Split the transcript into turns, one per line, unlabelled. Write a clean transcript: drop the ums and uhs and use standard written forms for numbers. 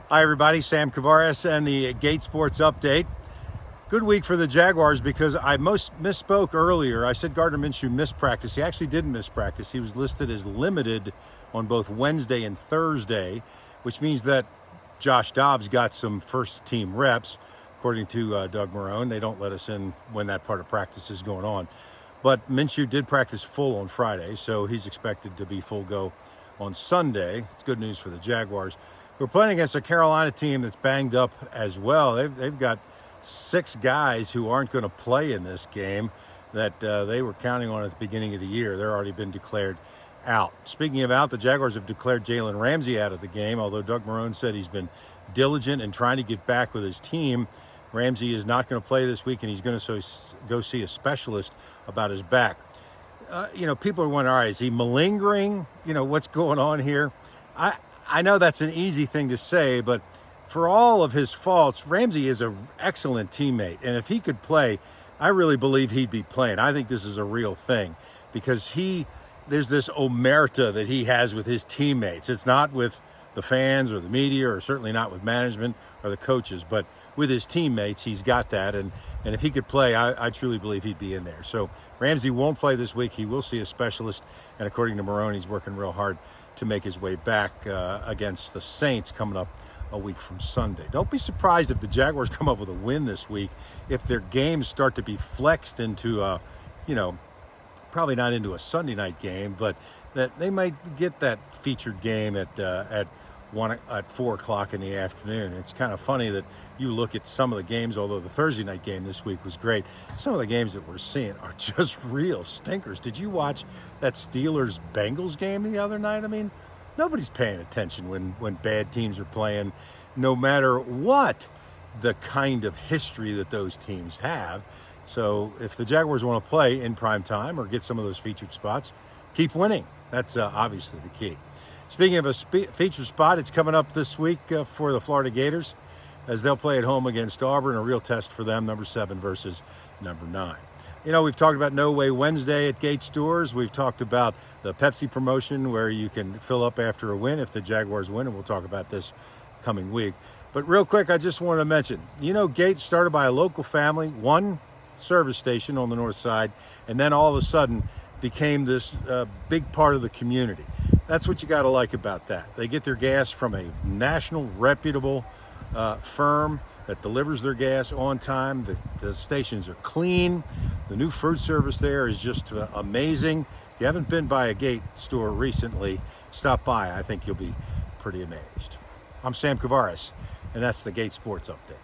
Hi everybody, Sam Kavares and the Gate Sports Update. Good week for the Jaguars because I misspoke earlier. I said Gardner Minshew missed practice. He actually didn't miss practice. He was listed as limited on both Wednesday and Thursday, which means that Josh Dobbs got some first team reps, according to Doug Marrone. They don't let us in when that part of practice is going on. But Minshew did practice full on Friday, so he's expected to be full go on Sunday. It's good news for the Jaguars. We're playing against a Carolina team that's banged up as well. They've got 6 guys who aren't going to play in this game that they were counting on at the beginning of the year. They're already been declared out. Speaking of out, the Jaguars have declared Jalen Ramsey out of the game, although Doug Marrone said he's been diligent in trying to get back with his team. Ramsey is not going to play this week, and he's going to go see a specialist about his back. People are wondering, all right, is he malingering? What's going on here? I know that's an easy thing to say, but for all of his faults, Ramsey is an excellent teammate. And if he could play, I really believe he'd be playing. I think this is a real thing because there's this omerta that he has with his teammates. It's not with the fans or the media, or certainly not with management or the coaches, but with his teammates, he's got that. And if he could play, I truly believe he'd be in there. So Ramsey won't play this week. He will see a specialist. And according to Marrone, he's working real hard to make his way back against the Saints coming up a week from Sunday. Don't be surprised if the Jaguars come up with a win this week, if their games start to be flexed into, probably not into a Sunday night game, but that they might get that featured game at 4 o'clock in the afternoon. It's kind of funny that you look at some of the games, although the Thursday night game this week was great. Some of the games that we're seeing are just real stinkers. Did you watch that Steelers-Bengals game the other night? I mean, nobody's paying attention when bad teams are playing, no matter what the kind of history that those teams have. So if the Jaguars want to play in prime time or get some of those featured spots, keep winning. That's obviously the key. Speaking of a featured spot, it's coming up this week for the Florida Gators as they'll play at home against Auburn, a real test for them, number 7 versus number 9. We've talked about No Way Wednesday at Gate Stores. We've talked about the Pepsi promotion where you can fill up after a win if the Jaguars win, and we'll talk about this coming week. But real quick, I just want to mention, Gate started by a local family, one service station on the north side, and then all of a sudden became this big part of the community. That's what you got to like about that. They get their gas from a national reputable firm that delivers their gas on time. The stations are clean. The new fruit service there is just amazing. If you haven't been by a Gate store recently, stop by. I think you'll be pretty amazed. I'm Sam Kavares, and that's the Gate Sports Update.